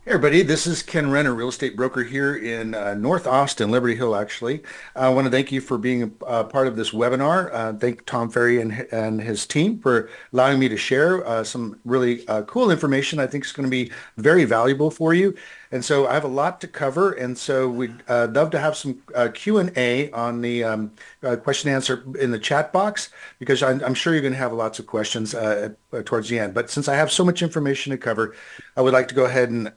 Hey everybody, this is Ken Renner, real estate broker here in North Austin, Liberty Hill, actually. I want to thank you for being a part of this webinar. Thank Tom Ferry and his team for allowing me to share some really cool information I think is going to be very valuable for you. And so I have a lot to cover, and so we'd love to have some Q&A on the question and answer in the chat box, because I'm sure you're going to have lots of questions towards the end. But since I have so much information to cover, I would like to go ahead and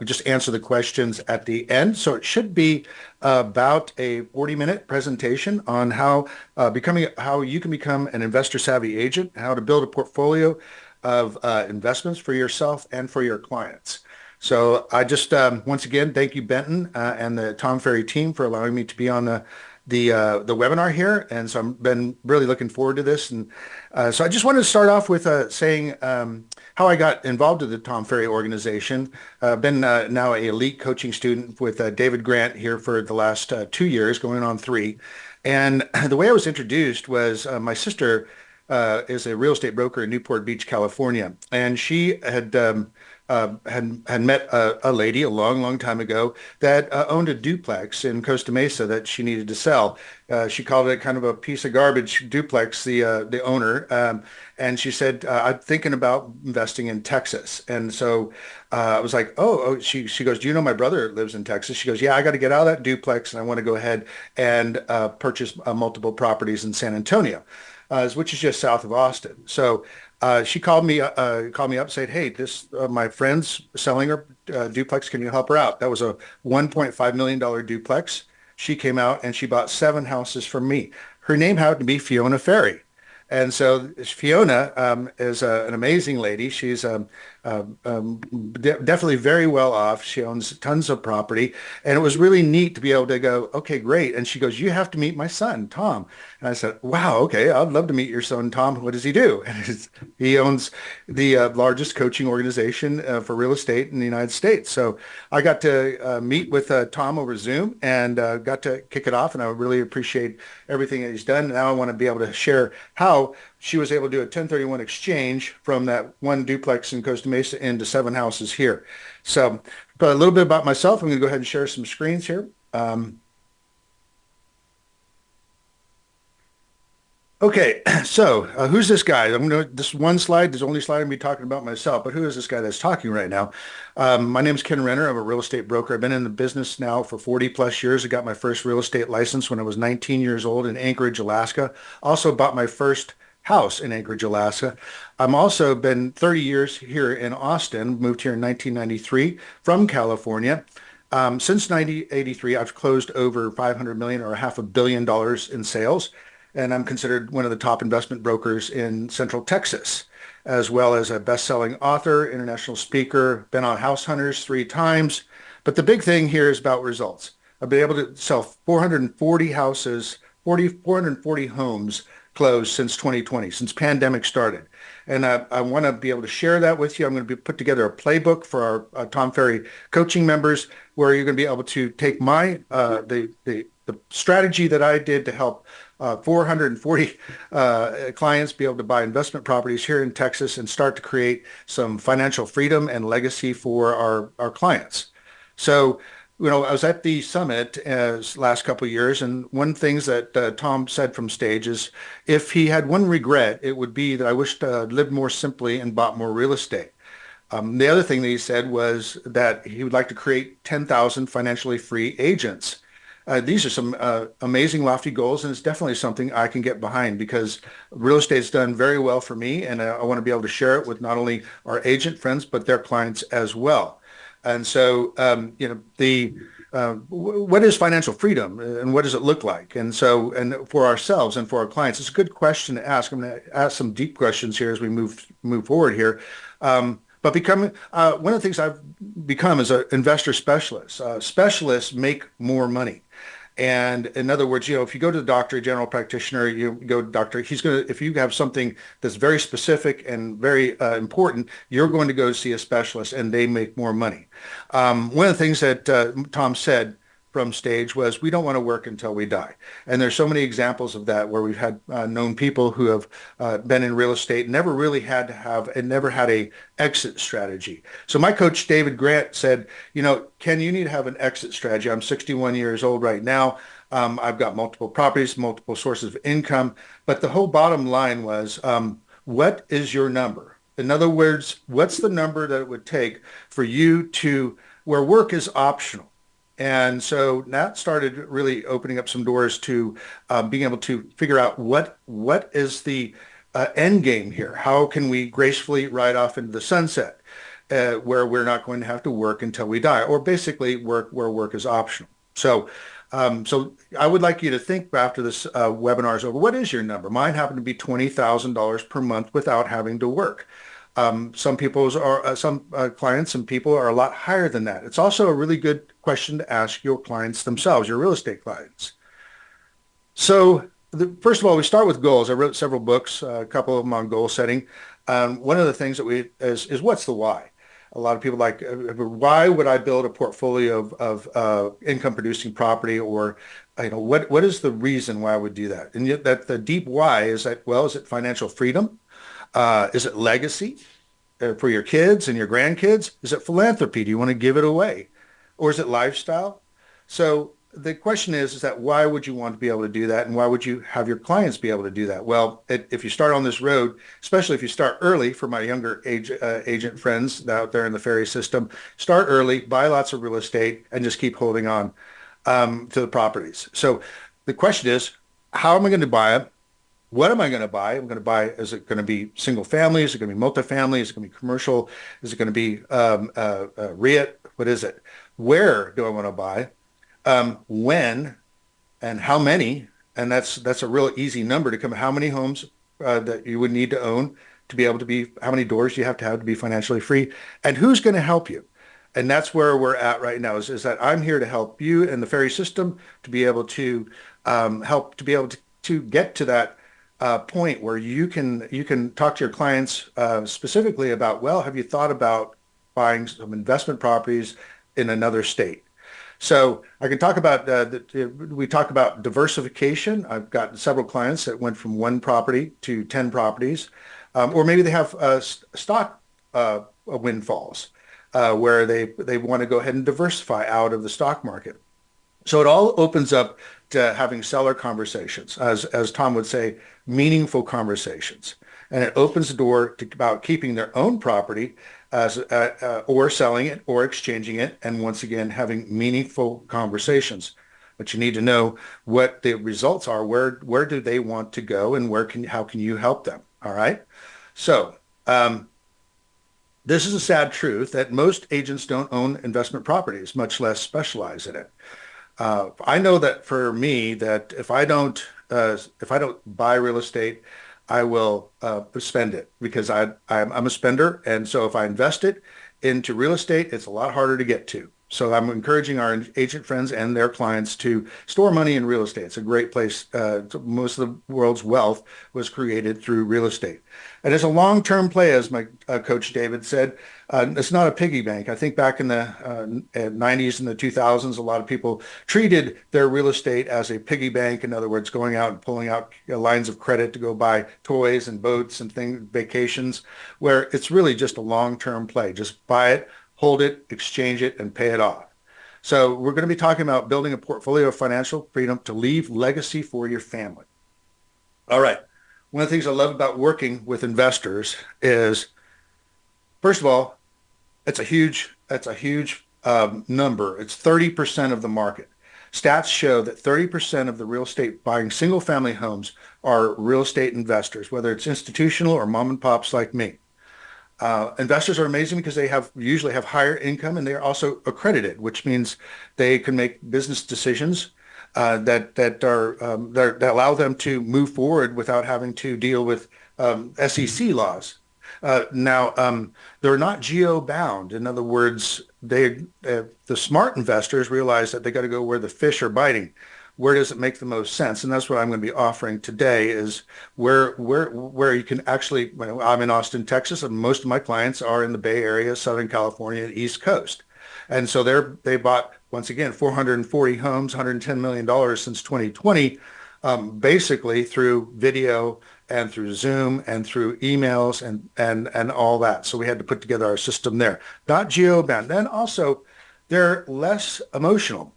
just answer the questions at the end. So it should be about a 40-minute presentation on how you can become an investor savvy agent, how to build a portfolio of investments for yourself and for your clients. So I just once again thank you, Benton, and the Tom Ferry team for allowing me to be on the webinar here, and so I've been really looking forward to this. And so I just wanted to start off with saying how I got involved with the Tom Ferry organization. I've been now an elite coaching student with David Grant here for the last 2 years, going on three. And the way I was introduced was my sister is a real estate broker in Newport Beach, California, and she had met a lady a long, long time ago that owned a duplex in Costa Mesa that she needed to sell. She called it kind of a piece of garbage duplex, the owner, and she said, "I'm thinking about investing in Texas." And so I was like, "Oh." She goes, "Do you know my brother lives in Texas?" She goes, "Yeah, I got to get out of that duplex and I want to go ahead and purchase multiple properties in San Antonio." Which is just south of Austin. So she called me up, said, "Hey, this my friend's selling her duplex. Can you help her out?" That was a $1.5 million duplex. She came out and she bought 7 houses from me. Her name happened to be Fiona Ferry. And so Fiona is an amazing lady. She's definitely very well off. She owns tons of property. And it was really neat to be able to go, "Okay, great." And she goes, "You have to meet my son, Tom." And I said, "Wow, okay, I'd love to meet your son, Tom. What does he do?" And he owns the largest coaching organization for real estate in the United States. So I got to meet with Tom over Zoom and got to kick it off. And I really appreciate everything that he's done. Now I want to be able to share how she was able to do a 1031 exchange from that one duplex in Costa Mesa into 7 houses here. So, but a little bit about myself. I'm going to go ahead and share some screens here. Okay, so who's this guy? This one slide, this only slide I'm going to be talking about myself, but who is this guy that's talking right now? My name is Ken Renner. I'm a real estate broker. I've been in the business now for 40 plus years. I got my first real estate license when I was 19 years old in Anchorage, Alaska. Also bought my first house in Anchorage, Alaska. I'm also been 30 years here in Austin, moved here in 1993 from California. Since 1983, I've closed over 500 million or $500 million in sales, and I'm considered one of the top investment brokers in Central Texas, as well as a best-selling author, international speaker, been on House Hunters 3 times. But the big thing here is about results. I've been able to sell 440 houses, 440 homes closed since 2020, since pandemic started. And I want to be able to share that with you. I'm going to put together a playbook for our Tom Ferry coaching members, where you're going to be able to take my the strategy that I did to help 440 clients be able to buy investment properties here in Texas and start to create some financial freedom and legacy for our clients. So, I was at the summit last couple of years, and one of the things that Tom said from stage is, if he had one regret, it would be that I wished lived more simply and bought more real estate. The other thing that he said was that he would like to create 10,000 financially free agents. These are some amazing, lofty goals, and it's definitely something I can get behind, because real estate's done very well for me, and I want to be able to share it with not only our agent friends, but their clients as well. And so, what is financial freedom and what does it look like? And so, and for ourselves and for our clients, it's a good question to ask. I'm going to ask some deep questions here as we move forward here. But becoming one of the things I've become is an investor specialist. Specialists make more money. And in other words, if you go to the doctor, general practitioner, you go to the doctor, if you have something that's very specific and very important, you're going to go see a specialist and they make more money. One of the things that Tom said from stage was we don't want to work until we die. And there's so many examples of that where we've had known people who have been in real estate, never really had to have and never had a exit strategy. So my coach, David Grant, said, Ken, you need to have an exit strategy. I'm 61 years old right now. I've got multiple properties, multiple sources of income. But the whole bottom line was, what is your number? In other words, what's the number that it would take for you to, where work is optional? And so that started really opening up some doors to being able to figure out what is the end game here? How can we gracefully ride off into the sunset where we're not going to have to work until we die, or basically work where work is optional? So I would like you to think after this webinar is over, what is your number? Mine happened to be $20,000 per month without having to work. Some people's are some clients and people are a lot higher than that. It's also a really good question to ask your clients themselves, your real estate clients. So first of all, we start with goals. I wrote several books, a couple of them on goal setting. One of the things that is what's the why? A lot of people like, why would I build a portfolio of income producing property, or what is the reason why I would do that? And yet that the deep why is that, well, is it financial freedom? Is it legacy for your kids and your grandkids? Is it philanthropy? Do you want to give it away? Or is it lifestyle? So the question is that why would you want to be able to do that? And why would you have your clients be able to do that? Well, if you start on this road, especially if you start early, for my younger agent friends out there in the Ferry system, start early, buy lots of real estate, and just keep holding on to the properties. So the question is, how am I going to buy them? What am I going to buy? I'm going to buy, is it going to be single family? Is it going to be multifamily? Is it going to be commercial? Is it going to be REIT? What is it? Where do I want to buy? When and how many? And that's a real easy number to come. How many homes that you would need to own to be able to be, how many doors you have to be financially free, and who's going to help you? And that's where we're at right now is that I'm here to help you in the Ferry system to be able to help to be able to get to that point where you can talk to your clients specifically about, well, have you thought about buying some investment properties in another state? So I can talk about we talk about diversification. I've got several clients that went from one property to 10 properties, or maybe they have stock windfalls where they want to go ahead and diversify out of the stock market. So it all opens up to having seller conversations, as Tom would say, meaningful conversations. And it opens the door to about keeping their own property as or selling it or exchanging it, and once again having meaningful conversations. But you need to know what the results are. Where do they want to go, and how can you help them? All right. So this is a sad truth that most agents don't own investment properties, much less specialize in it. I know that for me, that if I don't buy real estate, I will spend it because I'm a spender. And so if I invest it into real estate, it's a lot harder to get to. So I'm encouraging our agent friends and their clients to store money in real estate. It's a great place. Most of the world's wealth was created through real estate. And it's a long-term play, as my coach David said. It's not a piggy bank. I think back in the 90s and the 2000s, a lot of people treated their real estate as a piggy bank. In other words, going out and pulling out lines of credit to go buy toys and boats and vacations, where it's really just a long-term play. Just buy it, hold it, exchange it, and pay it off. So we're going to be talking about building a portfolio of financial freedom to leave legacy for your family. All right. One of the things I love about working with investors is, first of all, it's a huge number. It's 30% of the market. Stats show that 30% of the real estate buying single family homes are real estate investors, whether it's institutional or mom and pops like me. Investors are amazing because they usually have higher income, and they are also accredited, which means they can make business decisions that allow them to move forward without having to deal with SEC laws. Now, they're not geo-bound. In other words, the smart investors realize that they got to go where the fish are biting. Where does it make the most sense? And that's what I'm going to be offering today is where you can actually, I'm in Austin, Texas, and most of my clients are in the Bay Area, Southern California, and East Coast. And so they bought, once again, 440 homes, $110 million since 2020, basically through video and through Zoom and through emails and all that. So we had to put together our system there. Not geo-bound. Then also, they're less emotional.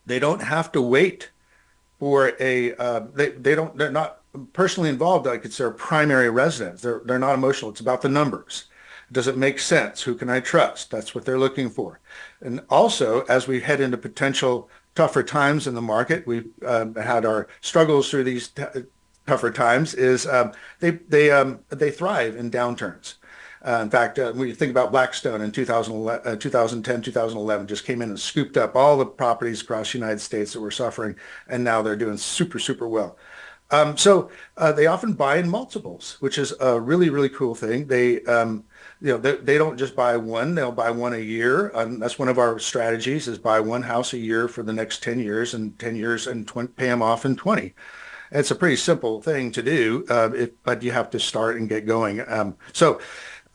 They don't have to wait for they're not personally involved like it's their primary residence. They're not emotional. It's about the numbers. Does it make sense? Who can I trust? That's what they're looking for. And also, as we head into potential tougher times in the market, we've had our struggles through these tougher times. Is they thrive in downturns. In fact, when you think about Blackstone in 2011, 2010, 2011, just came in and scooped up all the properties across the United States that were suffering, and now they're doing super, super well. So they often buy in multiples, which is a really, really cool thing. They don't just buy one; they'll buy one a year. That's one of our strategies: is buy one house a year for the next 10 years, and 10 years and pay them off in 20. It's a pretty simple thing to do, but you have to start and get going.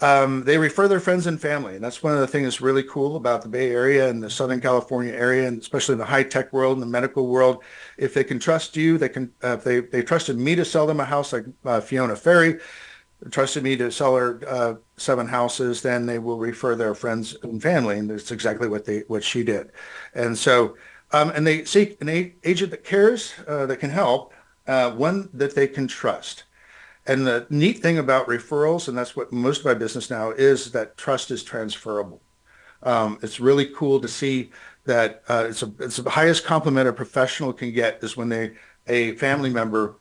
They refer their friends and family, and that's one of the things that's really cool about the Bay Area and the Southern California area, and especially in the high-tech world and the medical world. If they can trust you, they can. If they trusted me to sell them a house, like Fiona Ferry trusted me to sell her 7 houses, then they will refer their friends and family, and that's exactly what she did. And so, and they seek an agent that cares, that can help, one that they can trust. And the neat thing about referrals, and that's what most of my business now is, that trust is transferable. It's really cool to see that it's the highest compliment a professional can get is when a family member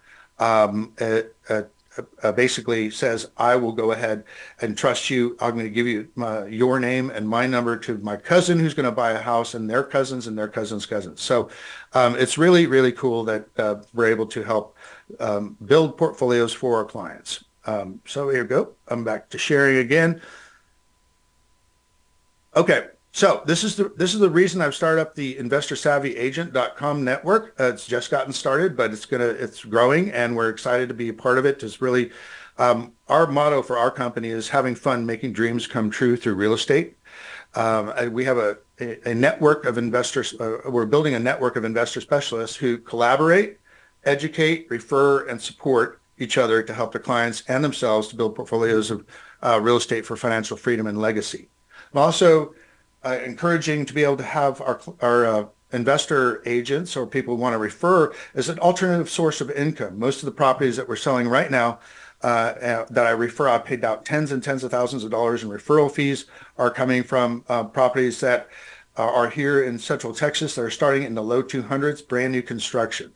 basically says, I will go ahead and trust you. I'm going to give you your name and my number to my cousin who's going to buy a house, and their cousins and their cousins' cousins. So it's really, really cool that we're able to help build portfolios for our clients. So here we go. I'm back to sharing again. Okay. So this is the reason I've started up the InvestorSavvyAgent.com network. It's just gotten started, but it's growing, and we're excited to be a part of it. It's really our motto for our company is having fun making dreams come true through real estate. We have a network of investors. We're building a network of investor specialists who collaborate, educate, refer, and support each other to help their clients and themselves to build portfolios of real estate for financial freedom and legacy. I'm also encouraging to be able to have our investor agents or people who want to refer as an alternative source of income. Most of the properties that we're selling right now that I refer, I paid out tens and tens of thousands of dollars in referral fees, are coming from properties that are here in Central Texas that are starting in the low 200s, brand new construction.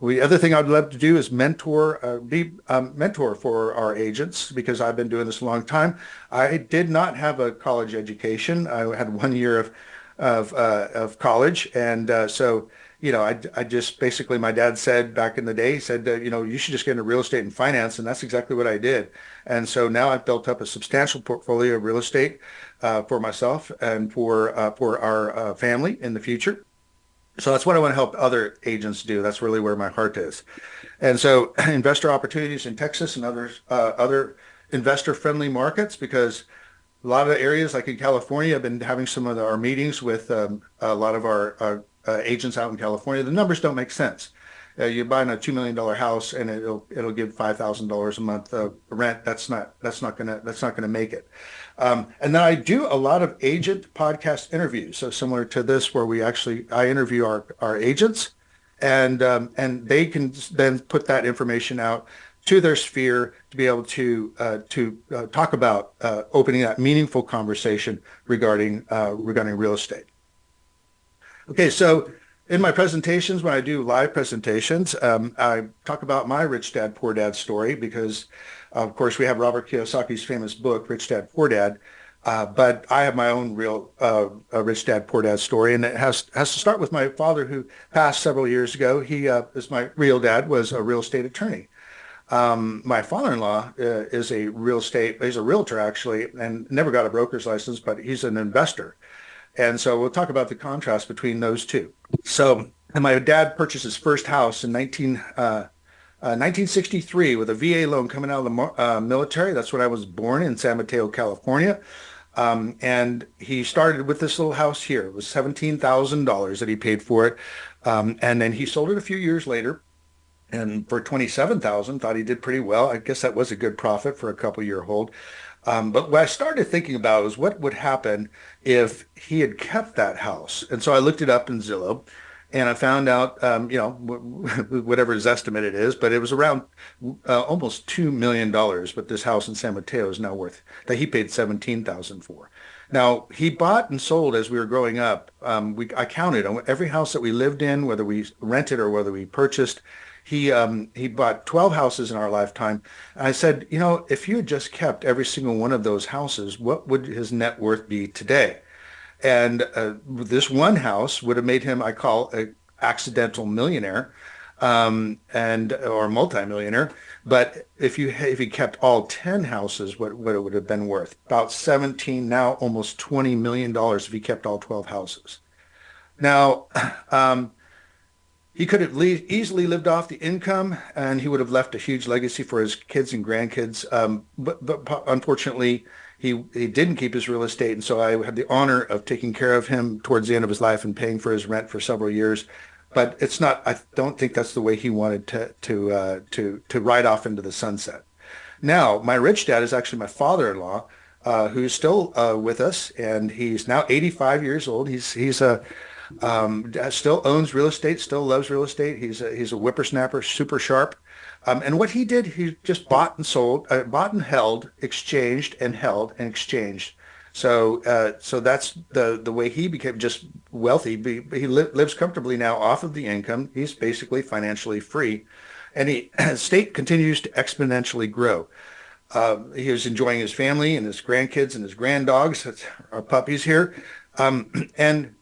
The other thing I'd love to do is be a mentor for our agents, because I've been doing this a long time. I did not have a college education. I had 1 year of college, and so I just basically, my dad said back in the day, he said you should just get into real estate and finance, and that's exactly what I did. And so now I've built up a substantial portfolio of real estate for myself and for our family in the future. So that's what I want to help other agents do. That's really where my heart is. And so investor opportunities in Texas and other investor-friendly markets, because a lot of the areas like in California, I've been having some of our meetings with a lot of our agents out in California. The numbers don't make sense. You're buying a $2 million house and it'll give $5,000 a month of rent. That's not gonna make it. And then I do a lot of agent podcast interviews. So similar to this, where I interview our agents, and they can then put that information out to their sphere to be able to talk about opening that meaningful conversation regarding real estate. Okay, so in my presentations, when I do live presentations, I talk about my Rich Dad, Poor Dad story, because, of course, we have Robert Kiyosaki's famous book, Rich Dad, Poor Dad, but I have my own real Rich Dad, Poor Dad story, and it has to start with my father, who passed several years ago. He, as my real dad, was a real estate attorney. My father-in-law he's a realtor, actually, and never got a broker's license, but he's an investor. And so we'll talk about the contrast between those two. So, and my dad purchased his first house in 1963 with a VA loan coming out of the military. That's when I was born, in San Mateo, California. And he started with this little house here. It was $17,000 that he paid for it. And then he sold it a few years later. And for 27,000, thought he did pretty well. I guess that was a good profit for a couple-year hold. But what I started thinking about was what would happen if he had kept that house. And so I looked it up in Zillow, and I found out, whatever his estimate it is, but it was around almost $2 million. But this house in San Mateo is now worth that he paid 17,000 for. Now he bought and sold as we were growing up. I counted on every house that we lived in, whether we rented or whether we purchased. He bought 12 houses in our lifetime. And I said, if you had just kept every single one of those houses, what would his net worth be today? And this one house would have made him, I call, a accidental millionaire, and or multimillionaire. But if he kept all 10 houses, what it would have been worth? About 17, now almost $20 million if he kept all 12 houses. Now, he could have easily lived off the income, and he would have left a huge legacy for his kids and grandkids. But unfortunately, he didn't keep his real estate, and so I had the honor of taking care of him towards the end of his life and paying for his rent for several years. But it's not. I don't think that's the way he wanted to ride off into the sunset. Now, my rich dad is actually my father-in-law, who's still with us, and he's now 85 years old. He's still owns real estate, still loves real estate. He's a whippersnapper, super sharp. And what he did, he just bought and sold, bought and held, exchanged and held and exchanged. So that's the way he became just wealthy. He lives comfortably now off of the income. He's basically financially free, and his estate continues to exponentially grow. He was enjoying his family and his grandkids and his granddogs. That's our puppies here. And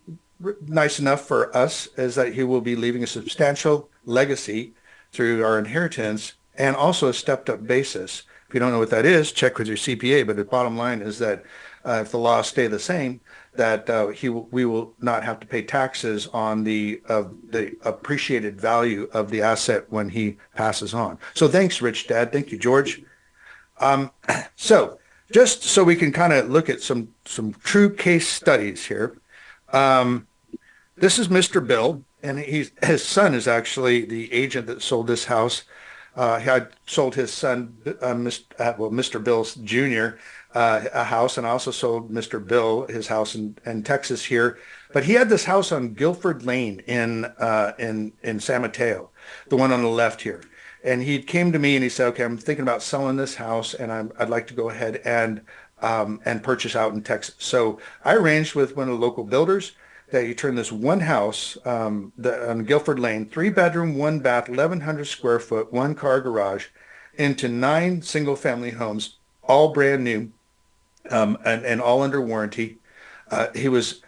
nice enough for us is that he will be leaving a substantial legacy through our inheritance and also a stepped up basis. If you don't know what that is, check with your CPA. But the bottom line is that if the laws stay the same, that we will not have to pay taxes on the appreciated value of the asset when he passes on. So thanks, Rich Dad. Thank you, George. So just so we can kind of look at some true case studies here. This is Mr. Bill, and his son is actually the agent that sold this house. He had sold his son, Mr. Bill Jr., a house, and I also sold Mr. Bill his house in Texas here. But he had this house on Guilford Lane in San Mateo, the one on the left here. And he came to me and he said, "Okay, I'm thinking about selling this house, and I'd like to go ahead and purchase out in Texas." So I arranged with one of the local builders that you turn this one house on Guilford Lane, 3 bedroom, 1 bath, 1,100 square foot, 1 car garage, into 9 single family homes, all brand new, and all under warranty. He was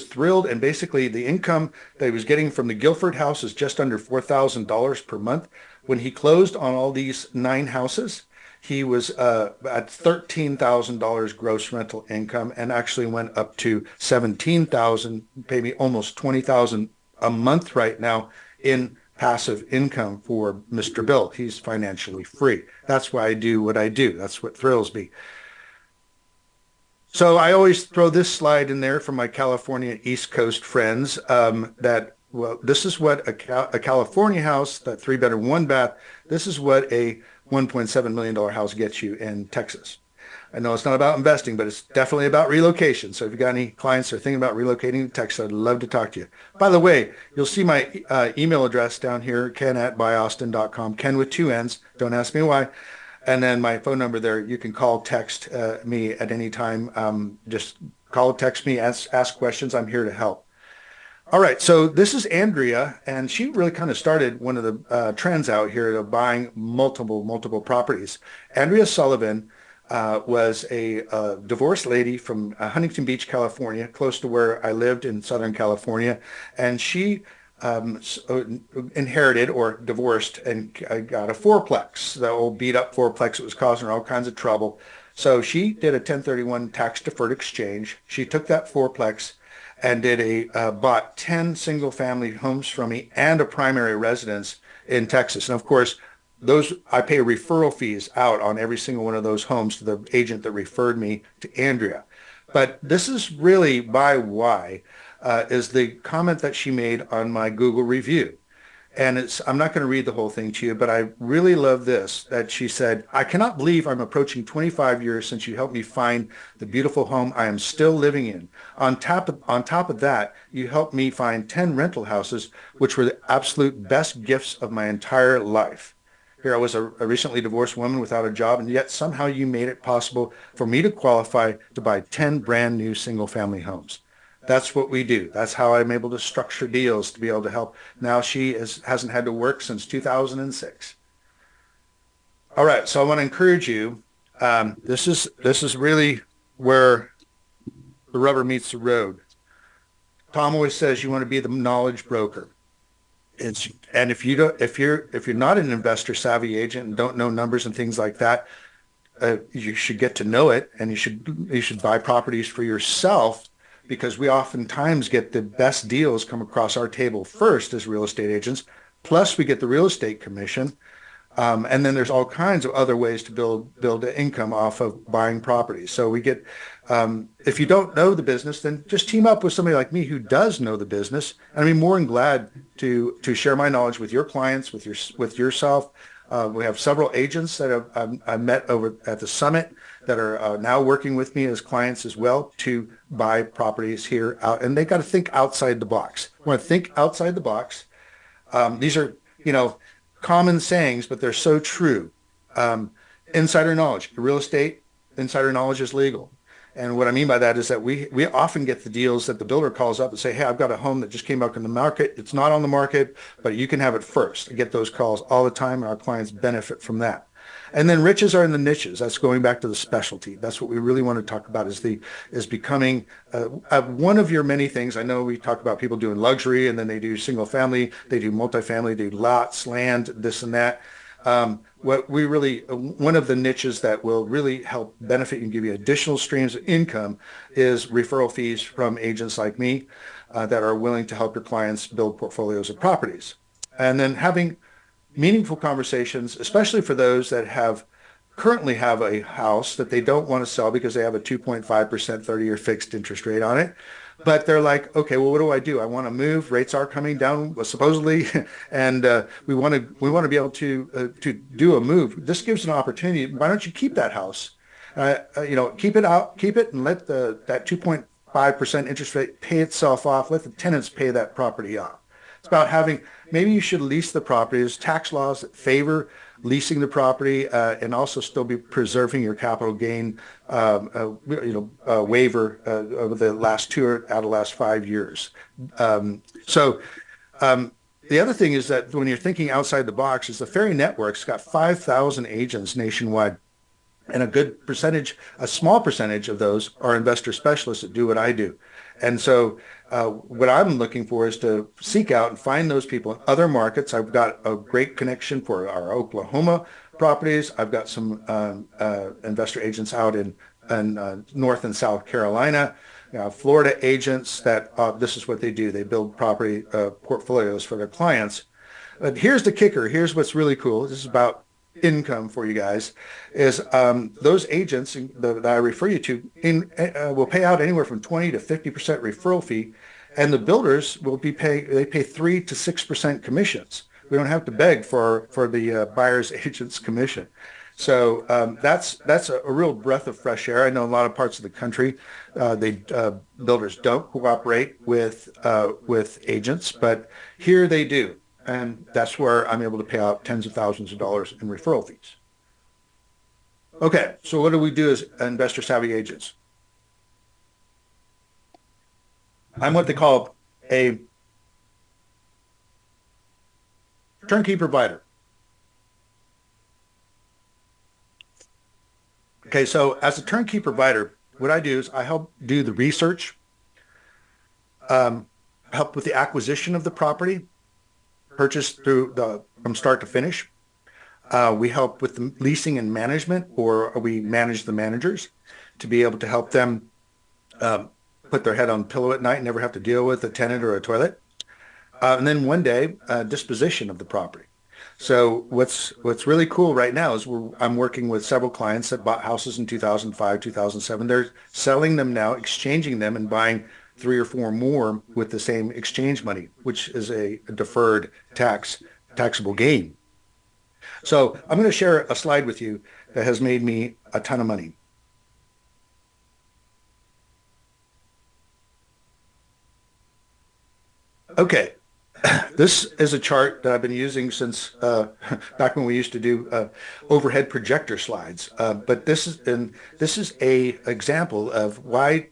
thrilled, and basically the income that he was getting from the Guilford house is just under $4,000 per month. When he closed on all these 9 houses, he was at $13,000 gross rental income, and actually went up to 17,000, maybe almost 20,000 a month right now in passive income for Mr. Bill. He's financially free. That's why I do what I do. That's what thrills me. So I always throw this slide in there for my California East Coast friends, this is what a California house, that 3 bedroom, 1 bath, this is what a $1.7 million house gets you in Texas. I know it's not about investing, but it's definitely about relocation. So if you've got any clients that are thinking about relocating to Texas, I'd love to talk to you. By the way, you'll see my email address down here, ken@buyaustin.com, Ken with 2 N's. Don't ask me why. And then my phone number there, you can call, text me at any time. Just call, text me, ask questions. I'm here to help. All right, so this is Andrea, and she really kind of started one of the trends out here of buying multiple properties. Andrea Sullivan was a divorced lady from Huntington Beach, California, close to where I lived in Southern California, and she inherited or divorced and got a fourplex, the old beat up fourplex that was causing her all kinds of trouble. So she did a 1031 tax deferred exchange. She took that fourplex and bought 10 single family homes from me and a primary residence in Texas. And of course, I pay referral fees out on every single one of those homes to the agent that referred me to Andrea. But this is really my why, is the comment that she made on my Google review. And I'm not going to read the whole thing to you, but I really love this, that she said, I cannot believe I'm approaching 25 years since you helped me find the beautiful home I am still living in. On top of that, you helped me find 10 rental houses, which were the absolute best gifts of my entire life. Here I was a recently divorced woman without a job, and yet somehow you made it possible for me to qualify to buy 10 brand new single family homes. That's what we do. That's how I'm able to structure deals to be able to help. Now hasn't had to work since 2006. All right, so I want to encourage you. This is really where the rubber meets the road. Tom always says you want to be the knowledge broker. And if you're not an investor savvy agent and don't know numbers and things like that, you should get to know it, and you should buy properties for yourself, because we oftentimes get the best deals come across our table first as real estate agents. Plus, we get the real estate commission, and then there's all kinds of other ways to build income off of buying properties. So if you don't know the business, then just team up with somebody like me who does know the business. And I'd be more than glad to share my knowledge with your clients, with yourself. We have several agents that I've met over at the summit that are now working with me as clients as well to buy properties here out, and they got to think outside the box. We want to think outside the box. These are, common sayings, but they're so true. Insider knowledge, real estate, insider knowledge is legal. And what I mean by that is that we often get the deals that the builder calls up and say, hey, I've got a home that just came up in the market. It's not on the market, but you can have it first. I get those calls all the time, and our clients benefit from that. And then riches are in the niches. That's going back to the specialty. That's what we really want to talk about, is becoming one of your many things. I know we talk about people doing luxury, and then they do single family, they do multifamily, they do lots, land, this and that. One of the niches that will really help benefit you and give you additional streams of income is referral fees from agents like me that are willing to help your clients build portfolios of properties. And then having meaningful conversations, especially for those that currently have a house that they don't want to sell because they have a 2.5% 30-year fixed interest rate on it. But they're like, okay, well, what do I do? I want to move. Rates are coming down, supposedly, and we want to be able to do a move. This gives an opportunity. Why don't you keep that house? Keep it, and let that 2.5% interest rate pay itself off. Let the tenants pay that property off. It's about maybe you should lease the property. There's tax laws that favor leasing the property, and also still be preserving your capital gain waiver over the last out of the last 5 years. So the other thing is that when you're thinking outside the box, is the Ferry Network's got 5,000 agents nationwide. And a small percentage of those are investor specialists that do what I do. And so what I'm looking for is to seek out and find those people in other markets. I've got a great connection for our Oklahoma properties. I've got some investor agents out in North and South Carolina, Florida agents that this is what they do. They build property portfolios for their clients. But here's the kicker. Here's what's really cool. This is about income for you guys, is those agents that I refer you to will pay out anywhere from 20 to 50% referral fee, and the builders they pay 3 to 6% commissions. We don't have to beg for the buyer's agent's commission. So that's a real breath of fresh air. I know a lot of parts of the country, builders don't cooperate with agents, but here they do. And that's where I'm able to pay out tens of thousands of dollars in referral fees. Okay, so what do we do as investor savvy agents? I'm what they call a turnkey provider. Okay, so as a turnkey provider, what I do is I help do the research, help with the acquisition of the property, purchase from start to finish. We help with the leasing and management, or we manage the managers to be able to help them put their head on the pillow at night and never have to deal with a tenant or a toilet. And then one day, disposition of the property. So what's really cool right now is I'm working with several clients that bought houses in 2005, 2007. They're selling them now, exchanging them, and buying three or four more with the same exchange money, which is a deferred taxable gain. So I'm going to share a slide with you that has made me a ton of money. Okay, this is a chart that I've been using since back when we used to do overhead projector slides. But this is a example of why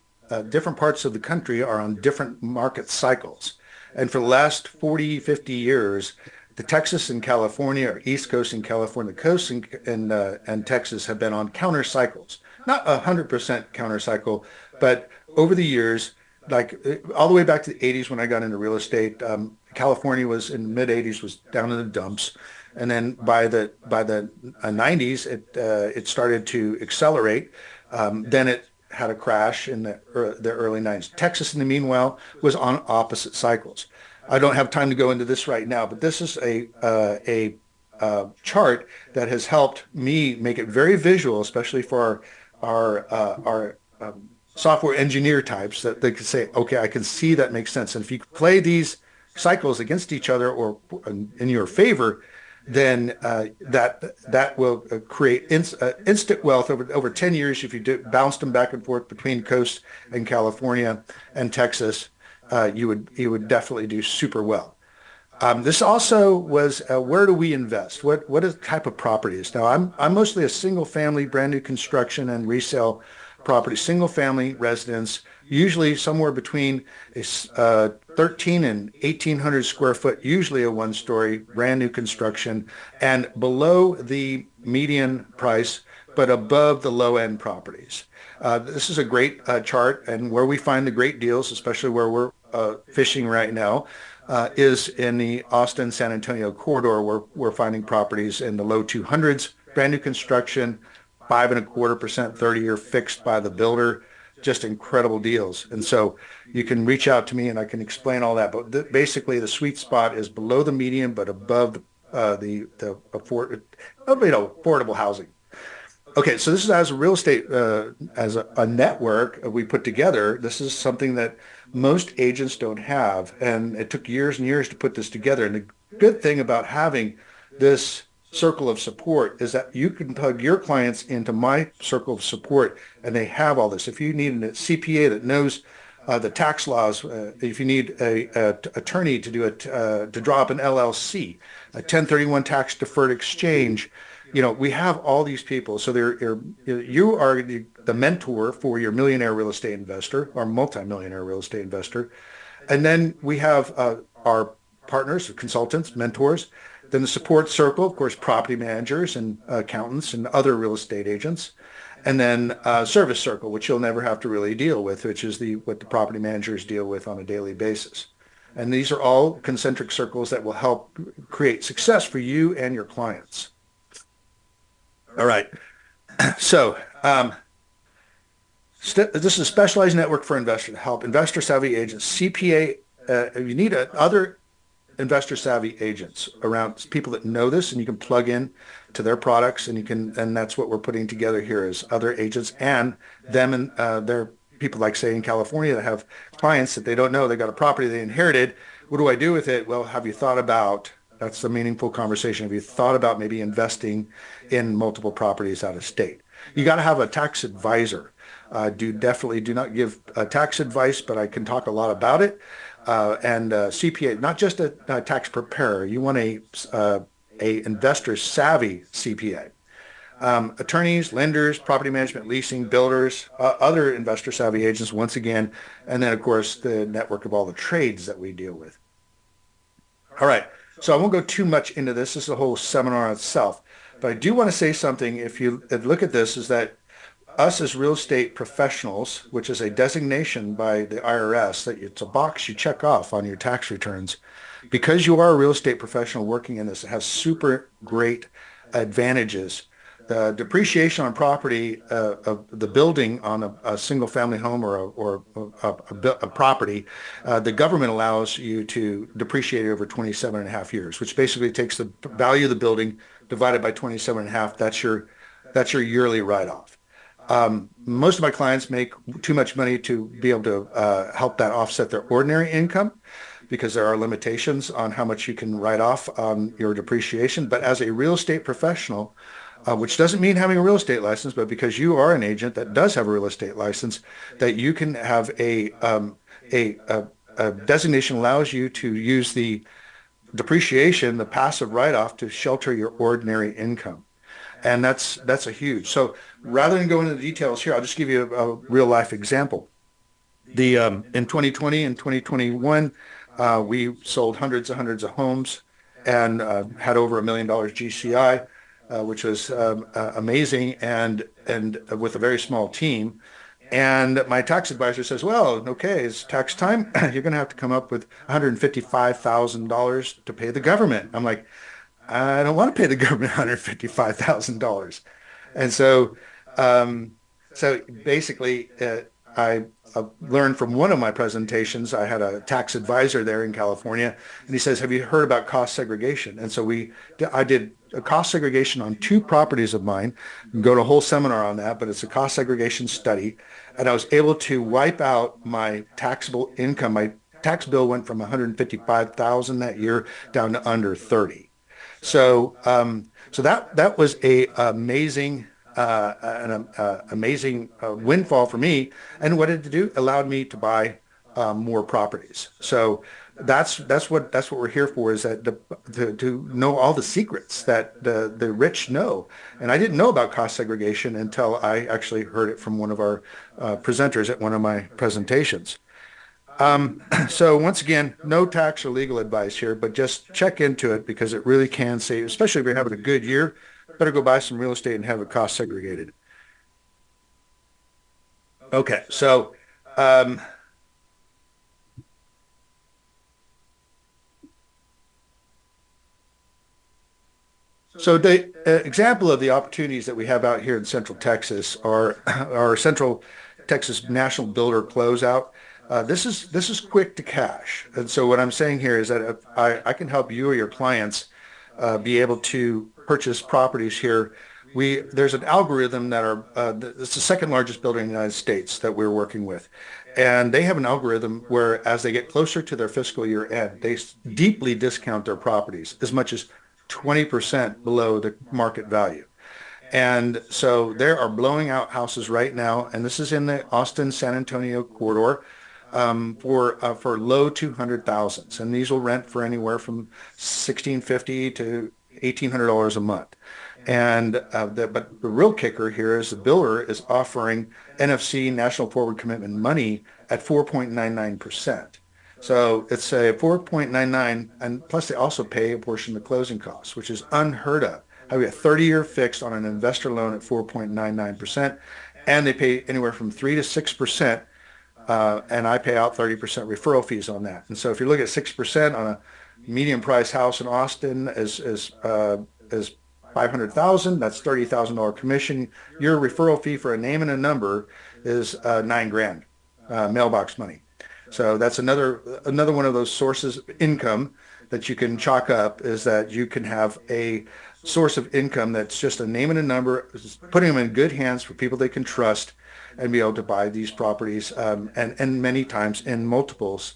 different parts of the country are on different market cycles. And for the last 40, 50 years, the Texas and California, or East Coast and California coast and Texas have been on counter cycles. Not 100% counter cycle, but over the years, like all the way back to the 80s when I got into real estate, California was in the mid 80s was down in the dumps, and then by the 90s it started to accelerate. Then it had a crash in the early 90s. Texas, in the meanwhile, was on opposite cycles. I don't have time to go into this right now, but this is a chart that has helped me make it very visual, especially for our software engineer types that they could say, okay, I can see that makes sense. And if you play these cycles against each other or in your favor, then that will create instant wealth over 10 years if you bounced them back and forth between coast and California and Texas. You would definitely do super well. This also was where do we invest? What is the type of properties? Now I'm mostly a single family, brand new construction and resale property, single family residence, usually somewhere between a 13 and 1,800 square foot, usually a one story, brand new construction, and below the median price, but above the low end properties. This is a great chart, and where we find the great deals, especially where we're fishing right now, is in the Austin San Antonio corridor, where we're finding properties in the low 200s, brand new construction, 5.25%, 30-year fixed by the builder, just incredible deals. And so you can reach out to me and I can explain all that. But basically, the sweet spot is below the median, but above affordable housing. Okay, so this is as a real estate, as a network we put together. This is something that most agents don't have, and it took years and years to put this together. And the good thing about having this circle of support is that you can plug your clients into my circle of support, and they have all this. If you need a CPA that knows the tax laws, if you need a attorney to do it, to draw up an LLC, a 1031 tax deferred exchange. We have all these people. So you are the mentor for your millionaire real estate investor or multimillionaire real estate investor. And then we have our partners, consultants, mentors. Then the support circle, of course, property managers and accountants and other real estate agents. And then service circle, which you'll never have to really deal with, which is what the property managers deal with on a daily basis. And these are all concentric circles that will help create success for you and your clients. All right. So this is a specialized network for investors to help investor savvy agents, CPA. You need other investor savvy agents around, people that know this, and you can plug in to their products, and that's what we're putting together here is other agents and them and their people, like say in California, that have clients that they don't know. They got a property they inherited. What do I do with it? Well, have you thought about, that's a meaningful conversation. Have you thought about maybe investing in multiple properties out of state? You got to have a tax advisor. Definitely do not give tax advice, but I can talk a lot about it. And CPA, not just a tax preparer. You want a investor savvy CPA. Attorneys, lenders, property management, leasing, builders, other investor savvy agents, once again, and then of course the network of all the trades that we deal with. All right, so I won't go too much into this. This is a whole seminar itself, but I do want to say something. If you look at this, is that us as real estate professionals, which is a designation by the IRS, that it's a box you check off on your tax returns, because you are a real estate professional working in this, it has super great advantages the depreciation on property of the building on a single family home or a property, the government allows you to depreciate it over 27 and a half years, which basically takes the value of the building divided by 27 and a half. That's your yearly write-off. Most of my clients make too much money to be able to help that offset their ordinary income because there are limitations on how much you can write off on your depreciation. But as a real estate professional, which doesn't mean having a real estate license, but because you are an agent that does have a real estate license, that you can have a designation allows you to use the depreciation, the passive write-off, to shelter your ordinary income. And that's a huge. So rather than go into the details here, I'll just give you a real life example. The In 2020 and 2021, we sold hundreds of homes and had over $1 million GCI, which was amazing, and with a very small team. And my tax advisor says, "Well, okay, it's tax time. You're going to have to come up with $155,000 to pay the government." I'm like, "I don't want to pay the government $155,000." And so basically, I learned from one of my presentations. I had a tax advisor there in California, and he says, "Have you heard about cost segregation?" And so I did a cost segregation on two properties of mine. You can go to a whole seminar on that, but it's a cost segregation study, and I was able to wipe out my taxable income. My tax bill went from 155,000 that year down to under 30. So that was an amazing windfall for me. And what did it do? Allowed me to buy more properties. So that's what we're here for, is that to know all the secrets that the rich know. And I didn't know about cost segregation until I actually heard it from one of our presenters at one of my presentations. So once again, no tax or legal advice here, but just check into it because it really can save, especially if you're having a good year. Better go buy some real estate and have it cost segregated. Okay, so the example of the opportunities that we have out here in Central Texas are our Central Texas National Builder Closeout. This is quick to cash, and so what I'm saying here is that if I can help you or your clients be able to purchase properties here. There's an algorithm it's the second largest builder in the United States that we're working with. And they have an algorithm where as they get closer to their fiscal year end, they deeply discount their properties as much as 20% below the market value. And so they are blowing out houses right now. And this is in the Austin, San Antonio corridor. For low 200,000s, and these will rent for anywhere from $1,650 to $1,800 a month. And but the real kicker here is the builder is offering NFC, National Forward Commitment money, at 4.99%. So it's a 4.99, and plus they also pay a portion of the closing costs, which is unheard of. Having a 30-year fixed on an investor loan at 4.99%, and they pay anywhere from 3 to 6%. And I pay out 30% referral fees on that. And so if you look at 6% on a medium price house in Austin is 500,000, that's $30,000 commission. Your referral fee for a name and a number is $9,000 mailbox money. So that's another one of those sources of income that you can chalk up, is that you can have a source of income that's just a name and a number, putting them in good hands for people they can trust, and be able to buy these properties, and many times in multiples.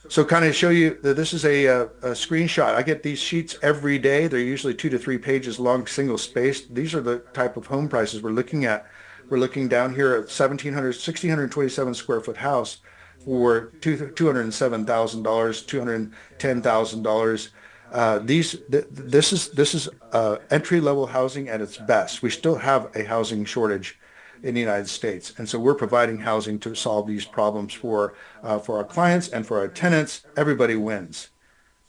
So kind of show you that this is a screenshot. I get these sheets every day. They're usually 2 to 3 pages long, single spaced. These are the type of home prices we're looking at. We're looking down here at 1,627 square foot house for $207,000, $210,000. This is entry level housing at its best. We still have a housing shortage in the United States, and so we're providing housing to solve these problems for our clients and for our tenants. Everybody wins.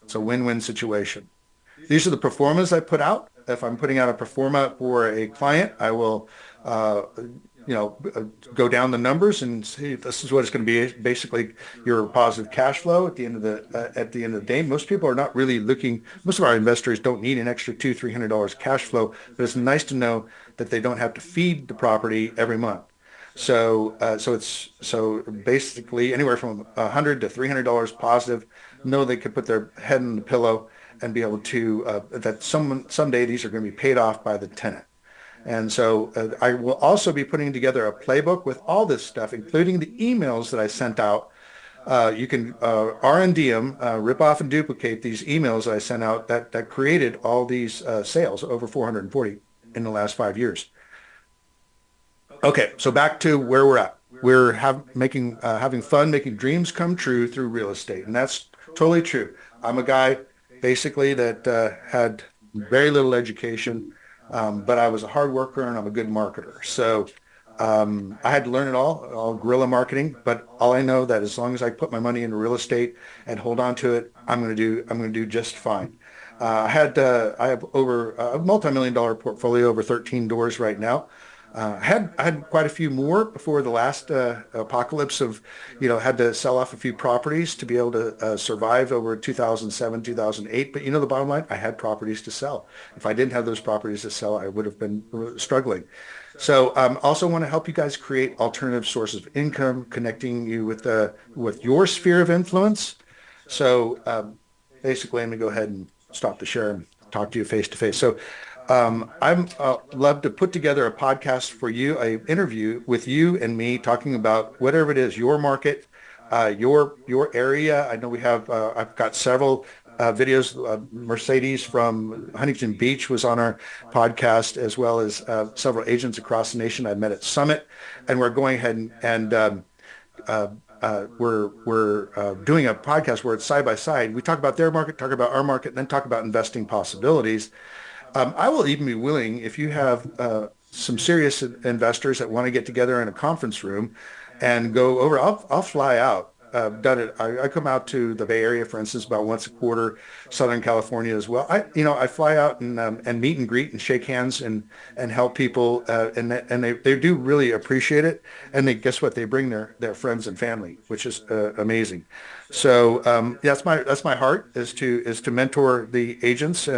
It's a win-win situation. These are the pro formas I put out. If I'm putting out a pro forma for a client, I will go down the numbers and see this is what it's going to be. Basically, your positive cash flow at the end of the day. Most people are not really looking. Most of our investors don't need an extra $200-300 cash flow, but it's nice to know that they don't have to feed the property every month. So basically anywhere from $100 to $300 positive. Know they could put their head in the pillow and be able to that someday these are going to be paid off by the tenant. And so I will also be putting together a playbook with all this stuff, including the emails that I sent out. You can R&D them, rip off and duplicate these emails that I sent out that created all these sales, over 440 in the last 5 years. Okay, so back to where we're at. We're having fun, making dreams come true through real estate, and that's totally true. I'm a guy basically that had very little education, but I was a hard worker and I'm a good marketer. So I had to learn it all guerrilla marketing. But all I know that as long as I put my money into real estate and hold on to it, I'm going to do just fine. I have over a multi-million dollar portfolio, over 13 doors right now. I had quite a few more before the last apocalypse of, had to sell off a few properties to be able to survive over 2007, 2008. But the bottom line, I had properties to sell. If I didn't have those properties to sell, I would have been struggling. So also want to help you guys create alternative sources of income, connecting you with your sphere of influence. So basically, I'm going to go ahead and stop the share and talk to you face to face. So I'm love to put together a podcast for you, a interview with you and me talking about whatever it is, your market, your area. I know I've got several videos. Mercedes from Huntington Beach was on our podcast, as well as several agents across the nation I met at Summit, and we're going ahead we're doing a podcast where it's side by side. We talk about their market, talk about our market, and then talk about investing possibilities. I will even be willing, if you have some serious investors that want to get together in a conference room and go over, I'll fly out. Done it. I come out to the Bay Area, for instance, about once a quarter, Southern California as well. I fly out and meet and greet and shake hands and help people, and they do really appreciate it. And guess what? They bring their friends and family, which is amazing. So that's my heart is to mentor the agents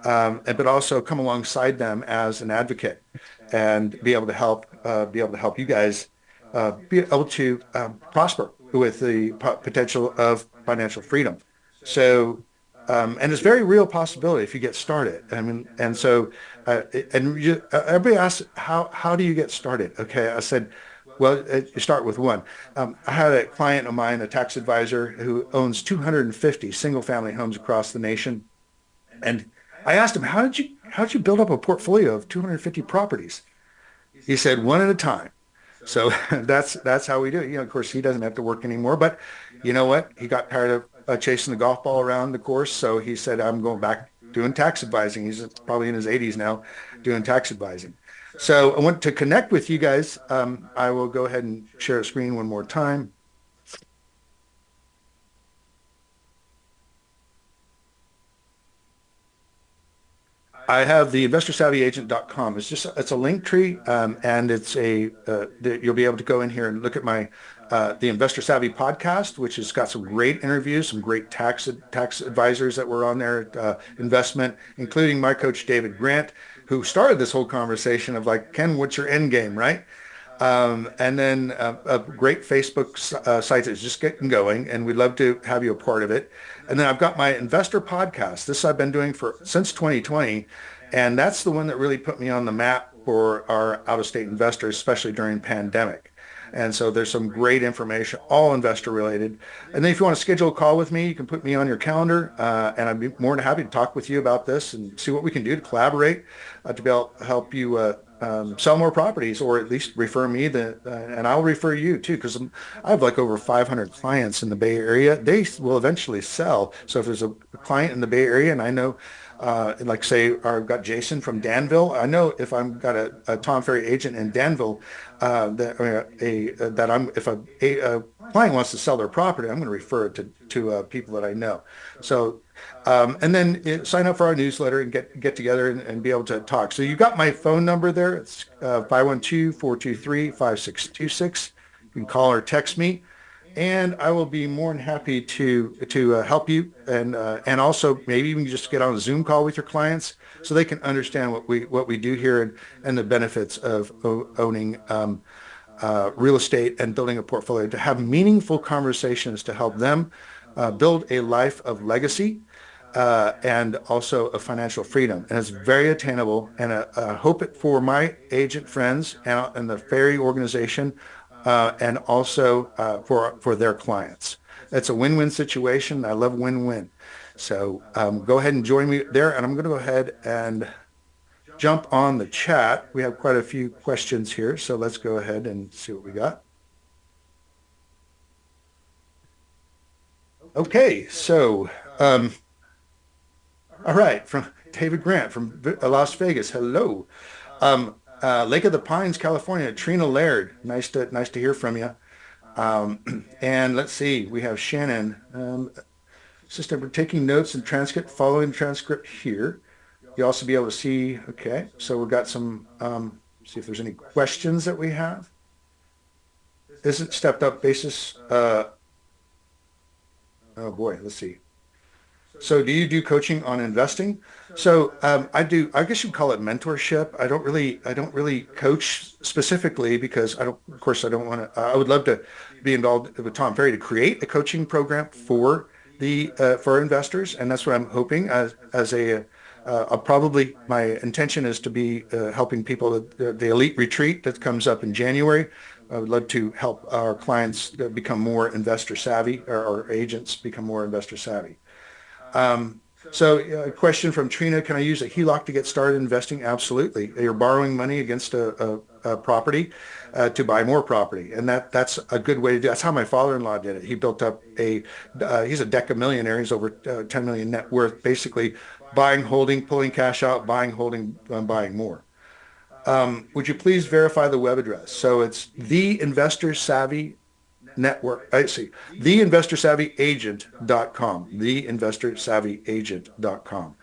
but also come alongside them as an advocate and be able to help you guys be able to prosper with the potential of financial freedom. So, and it's a very real possibility if you get started. I mean, and so, everybody asks, how do you get started? Okay, I said, well, you start with one. I had a client of mine, a tax advisor, who owns 250 single-family homes across the nation, and I asked him, how did you build up a portfolio of 250 properties? He said, one at a time. So that's how we do it. Of course, he doesn't have to work anymore, but you know what? He got tired of chasing the golf ball around the course. So he said, I'm going back doing tax advising. He's probably in his 80s now doing tax advising. So I want to connect with you guys. I will go ahead and share a screen one more time. I have the investorsavvyagent.com. It's a link tree, and you'll be able to go in here and look at the Investor Savvy podcast, which has got some great interviews, some great tax advisors that were on there at investment, including my coach David Grant, who started this whole conversation of like, Ken, what's your end game, right? And then a great Facebook site that's just getting going, and we'd love to have you a part of it. And then I've got my investor podcast. This I've been doing since 2020, and that's the one that really put me on the map for our out-of-state investors, especially during pandemic. And so there's some great information, all investor related. And then if you want to schedule a call with me, you can put me on your calendar, and I'd be more than happy to talk with you about this and see what we can do to collaborate to be able to help you sell more properties, or at least refer me and I'll refer you too, because I have like over 500 clients in the Bay Area. They will eventually sell. So if there's a client in the Bay Area and I know, like say, I've got Jason from Danville. I know if I've got a Tom Ferry agent in Danville, if a client wants to sell their property, I'm going to refer it to people that I know. So, and then sign up for our newsletter and get together and be able to talk. So you got my phone number there. It's 512-423-5626. You can call or text me. and I will be more than happy to help you and also maybe even just get on a Zoom call with your clients so they can understand what we do here and the benefits of owning real estate and building a portfolio to have meaningful conversations to help them build a life of legacy and also of financial freedom. And it's very attainable. And I hope it for my agent friends and the Ferry organization and also for their clients. It's a win-win situation. I love win-win. So go ahead and join me there. And I'm going to go ahead and jump on the chat. We have quite a few questions here. So let's go ahead and see what we got. Okay, so all right, from David Grant from Las Vegas. Hello. Lake of the Pines, California. Trina Laird. Nice to hear from you. And let's see, we have Shannon. Assistant, we're taking notes and transcript, following the transcript here. You'll also be able to see, okay, so we've got some, see if there's any questions that we have. Isn't stepped up basis, oh boy, let's see. So do you do coaching on investing? So I do, I guess you'd call it mentorship. I don't really coach specifically because of course I don't want to, I would love to be involved with Tom Ferry to create a coaching program for investors. And that's what I'm hoping as a, probably my intention is to be helping people at the elite retreat that comes up in January. I would love to help our clients become more investor savvy, or our agents become more investor savvy. So a question from Trina, can I use a HELOC to get started investing? Absolutely. You're borrowing money against a property to buy more property. And that's a good way to do it. That's how my father-in-law did it. He built up he's a deca millionaire. He's over 10 million net worth, basically buying, holding, pulling cash out, buying, holding, buying more. Would you please verify the web address? So it's the Investor Savvy Network. I see. TheInvestorSavvyAgent.com. TheInvestorSavvyAgent.com.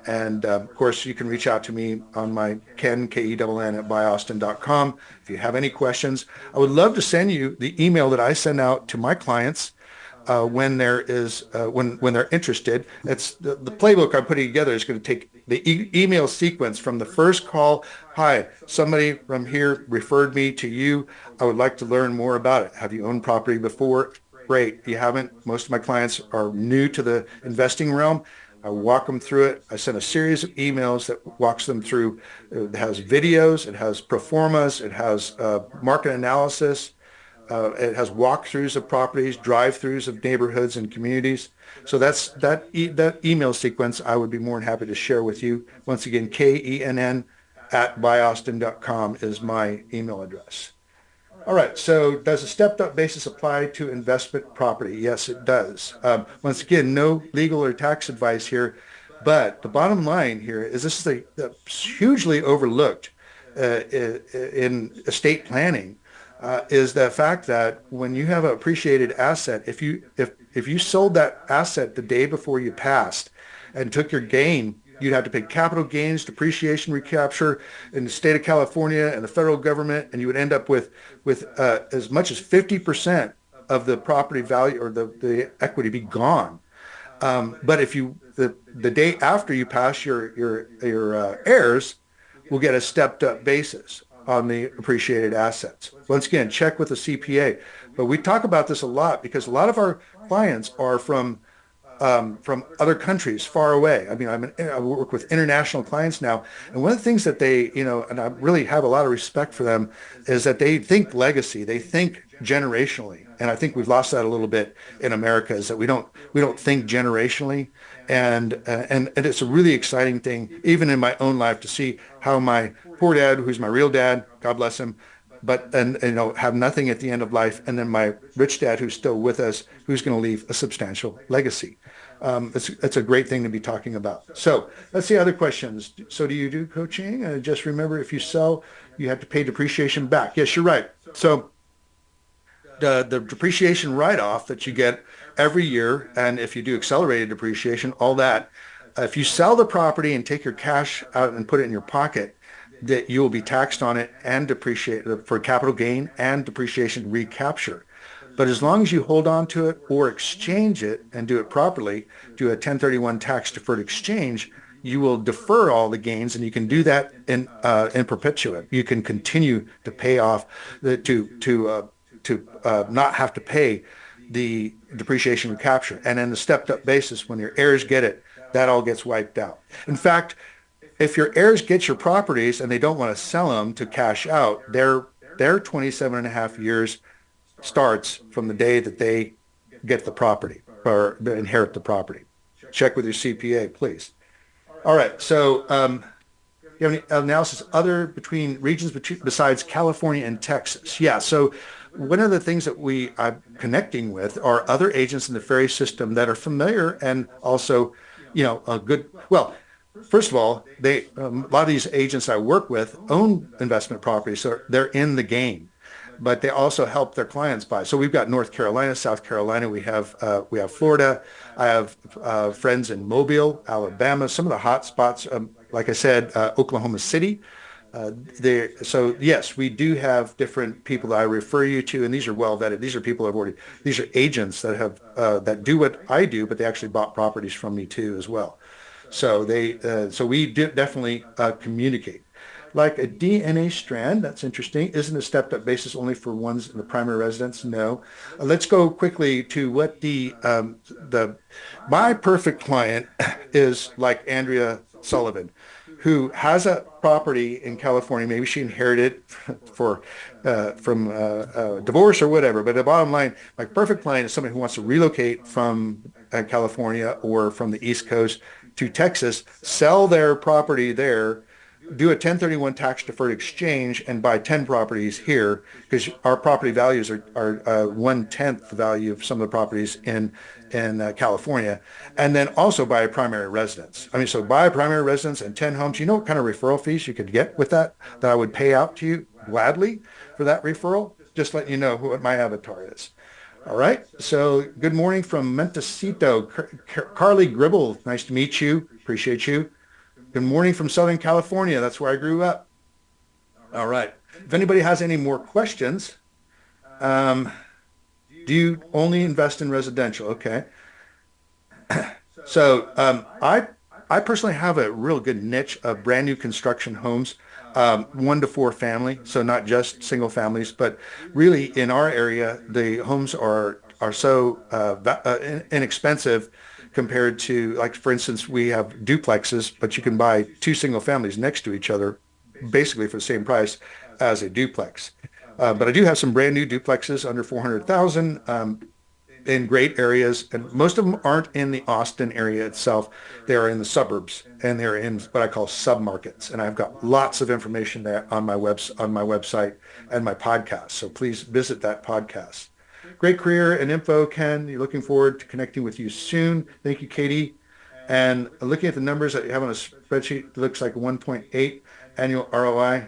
And of course, you can reach out to me on my Ken, Kenn at buyaustin.com. If you have any questions, I would love to send you the email that I send out to my clients when they're interested. It's the playbook I'm putting together is going to take the email sequence from the first call. Hi, somebody from here referred me to you. I would like to learn more about it. Have you owned property before? Great. If you haven't, most of my clients are new to the investing realm. I walk them through it. I send a series of emails that walks them through. It has videos, it has pro formas, it has market analysis. It has walkthroughs of properties, drive-throughs of neighborhoods and communities. So that email sequence I would be more than happy to share with you. Once again, KENN at buyaustin.com is my email address. All right, so does a stepped-up basis apply to investment property? Yes, it does. Once again, no legal or tax advice here, but the bottom line here is this is a hugely overlooked in estate planning. Is the fact that when you have an appreciated asset, if you sold that asset the day before you passed and took your gain, you'd have to pay capital gains, depreciation recapture in the state of California and the federal government, and you would end up with as much as 50% of the property value or the equity be gone. But if the day after you pass, your heirs will get a stepped up basis on the appreciated assets. Once again, check with the CPA. But we talk about this a lot because a lot of our clients are from other countries far away. I mean, I work with international clients now, and one of the things that they, and I really have a lot of respect for them, is that they think legacy, they think generationally, and I think we've lost that a little bit in America. Is that we don't think generationally, and it's a really exciting thing, even in my own life, to see how my poor dad, who's my real dad, God bless him, but have nothing at the end of life, and then my rich dad who's still with us, who's going to leave a substantial legacy. It's a great thing to be talking about. So let's see other questions. So do you do coaching? Just remember, if you sell, you have to pay depreciation back. Yes, you're right. So the depreciation write-off that you get every year, and if you do accelerated depreciation, all that, if you sell the property and take your cash out and put it in your pocket, that you will be taxed on it and depreciate for capital gain and depreciation recapture. But as long as you hold on to it or exchange it and do it properly, do a 1031 tax deferred exchange, you will defer all the gains, and you can do that in perpetuity. You can continue to pay off the to not have to pay the depreciation recapture. And in the stepped up basis, when your heirs get it, that all gets wiped out. In fact, if your heirs get your properties and they don't want to sell them to cash out, their 27 and a half years starts from the day that they get the property or inherit the property. Check with your CPA, please. All right. So you have any analysis other between regions besides California and Texas? Yeah. So one of the things that I'm connecting with are other agents in the Ferry system that are familiar and also, a good, well, first of all, a lot of these agents I work with own investment properties, so they're in the game, but they also help their clients buy. So we've got North Carolina, South Carolina, we have Florida. I have friends in Mobile, Alabama, some of the hot spots, like I said, Oklahoma City. So yes, we do have different people that I refer you to, and these are well vetted. These are people who have already. These are agents that have that do what I do, but they actually bought properties from me too as well. So so we definitely communicate. Like a DNA strand, that's interesting. Isn't a stepped up basis only for ones in the primary residence? No. Let's go quickly to what my perfect client is, like Andrea Sullivan, who has a property in California. Maybe she inherited from divorce or whatever. But the bottom line, my perfect client is somebody who wants to relocate from California or from the East Coast to Texas, sell their property there, do a 1031 tax deferred exchange, and buy 10 properties here, because our property values are 1/10 the value of some of the properties in California, and then also buy a primary residence. I mean, so buy a primary residence and 10 homes. You know what kind of referral fees you could get with that I would pay out to you gladly for that referral? Just letting you know what my avatar is. All right. So good morning from Montecito. Carly Gribble, nice to meet you. Appreciate you. Good morning from Southern California. That's where I grew up. All right. If anybody has any more questions, do you only invest in residential? Okay. So I personally have a real good niche of brand new construction homes, 1 to 4 family. So not just single families, but really in our area, the homes are so inexpensive compared to, like, for instance, we have duplexes, but you can buy 2 single families next to each other basically for the same price as a duplex. But I do have some brand new duplexes under 400,000 in great areas, and most of them aren't in the Austin area itself. They are in the suburbs, and they're in what I call submarkets. And I've got lots of information there on my website and my podcast. So please visit that podcast. Great career and info, Ken. You're looking forward to connecting with you soon. Thank you, Katie. And looking at the numbers that you have on a spreadsheet, it looks like 1.8 annual ROI.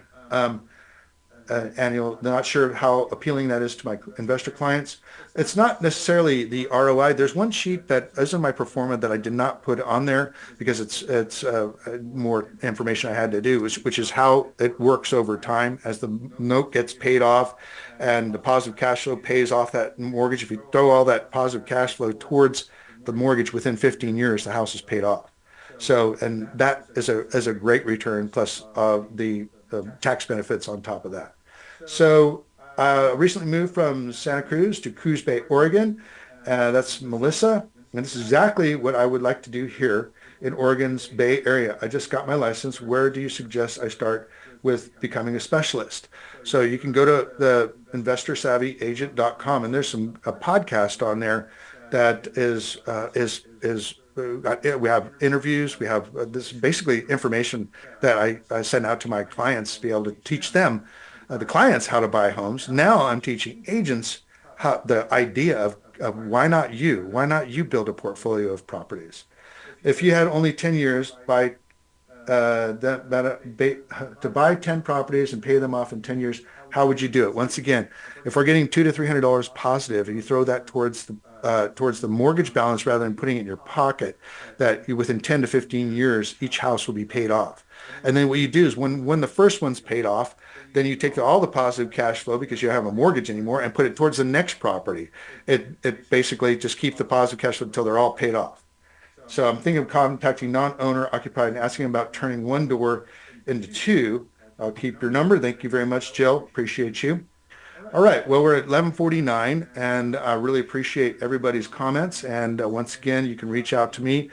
Annual. Not sure how appealing that is to my investor clients. It's not necessarily the ROI. There's one sheet that is in my pro forma that I did not put on there because it's more information I had to do, which is how it works over time as the note gets paid off and the positive cash flow pays off that mortgage. If you throw all that positive cash flow towards the mortgage within 15 years, the house is paid off. So, and that is a great return, plus the tax benefits on top of that. So recently moved from Santa Cruz to Coos Bay, Oregon. That's Melissa. And this is exactly what I would like to do here in Oregon's Bay Area. I just got my license. Where do you suggest I start with becoming a specialist? So you can go to the InvestorSavvyAgent.com, and there's a podcast on there that we have interviews. We have this basically information that I send out to my clients to be able to teach them, the clients, how to buy homes. Now I'm teaching agents the idea of why not you? Why not you build a portfolio of properties? If you had only 10 years to buy 10 properties and pay them off in 10 years, how would you do it? Once again, if we're getting $200 to $300 positive and you throw that towards towards the mortgage balance rather than putting it in your pocket, that within 10 to 15 years, each house will be paid off. And then what you do is when the first one's paid off, then you take all the positive cash flow because you have a mortgage anymore and put it towards the next property. It basically just keeps the positive cash flow until they're all paid off. So I'm thinking of contacting non-owner occupied and asking about turning one door into two. I'll keep your number. Thank you very much, Jill. Appreciate you. All right. Well, we're at 11:49, and I really appreciate everybody's comments. And once again, you can reach out to me.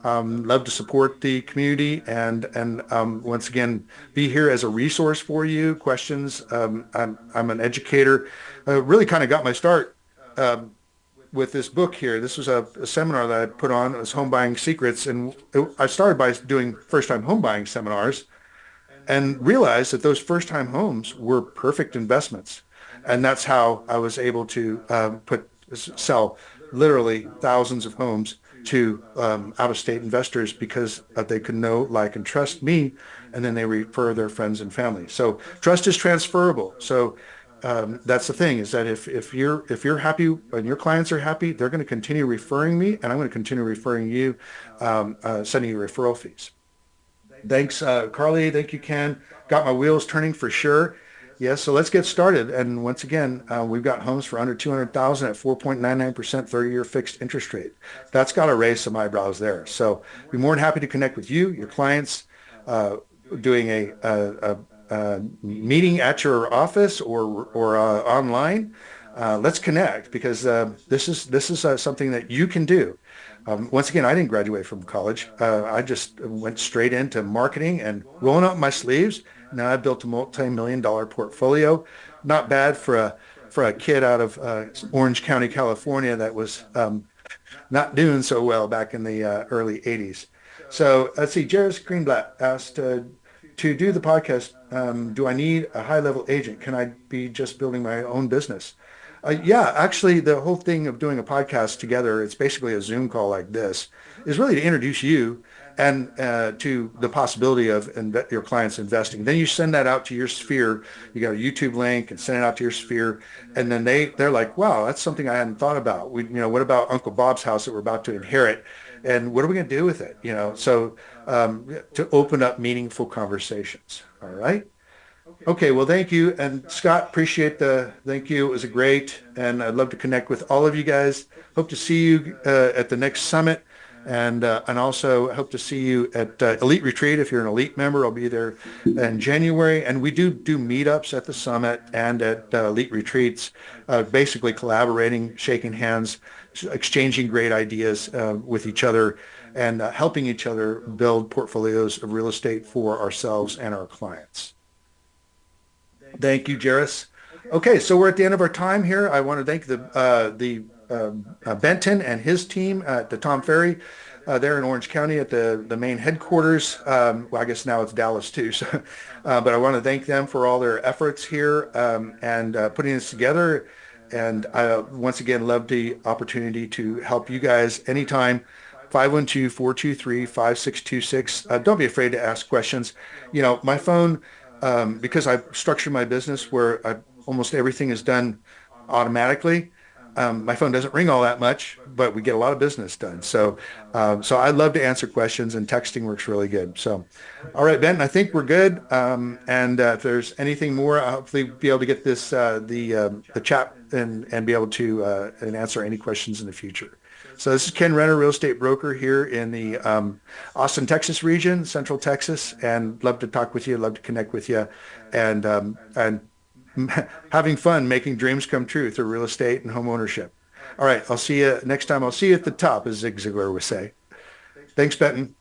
Love to support the community, and once again, be here as a resource for you. Questions. I'm an educator. Really kind of got my start with this book here. This was a seminar that I put on. It was Home Buying Secrets, and I started by doing first-time home buying seminars, and realized that those first-time homes were perfect investments. And that's how I was able to sell literally thousands of homes to out-of-state investors because they could know, like, and trust me, and then they refer their friends and family. So trust is transferable. So that's the thing, is that if you're happy and your clients are happy, they're going to continue referring me, and I'm going to continue referring you, sending you referral fees. Thanks, Carly. Thank you, Ken. Got my wheels turning for sure. Yes, so let's get started. And once again, we've got homes for under 200,000 at 4.99% 30-year fixed interest rate. That's got to raise some eyebrows there. So be more than happy to connect with you, your clients, doing a meeting at your office or online. Let's connect, because this is something that you can do. Once again, I didn't graduate from college. I just went straight into marketing and rolling up my sleeves. Now I've built a multi-million-dollar portfolio. Not bad for a kid out of Orange County, California, that was not doing so well back in the early 80s. So let's see. Jairus Greenblatt asked, to do the podcast, do I need a high-level agent? Can I be just building my own business? Yeah, actually, the whole thing of doing a podcast together, it's basically a Zoom call like this, is really to introduce you and to the possibility of your clients investing. Then you send that out to your sphere. You got a YouTube link and send it out to your sphere, and then they're like, "Wow, that's something I hadn't thought about. What about Uncle Bob's house that we're about to inherit, and what are we going to do with it?" So to open up meaningful conversations. All right. Okay, well, thank you. And Scott, appreciate thank you. It was great. And I'd love to connect with all of you guys. Hope to see you at the next summit. And also hope to see you at Elite Retreat. If you're an Elite member, I'll be there in January. And we do meetups at the summit and at Elite Retreats, basically collaborating, shaking hands, exchanging great ideas with each other, and helping each other build portfolios of real estate for ourselves and our clients. Thank you, Jairus. Okay, so we're at the end of our time here. I want to thank the Benton and his team at the Tom Ferry there in Orange County at the main headquarters. Well, I guess now it's Dallas too. So, but I want to thank them for all their efforts here and putting this together. And I once again love the opportunity to help you guys anytime. 512-423-5626. Don't be afraid to ask questions. My phone, because I structure my business where almost everything is done automatically. My phone doesn't ring all that much, but we get a lot of business done. So I love to answer questions, and texting works really good. So, all right, Ben, I think we're good. And if there's anything more, I'll hopefully be able to get this the chat and be able to and answer any questions in the future. So this is Ken Renner, real estate broker here in the Austin, Texas region, Central Texas, and love to talk with you, love to connect with you, and having fun making dreams come true through real estate and home ownership. All right, I'll see you next time. I'll see you at the top, as Zig Ziglar would say. Thanks, Benton.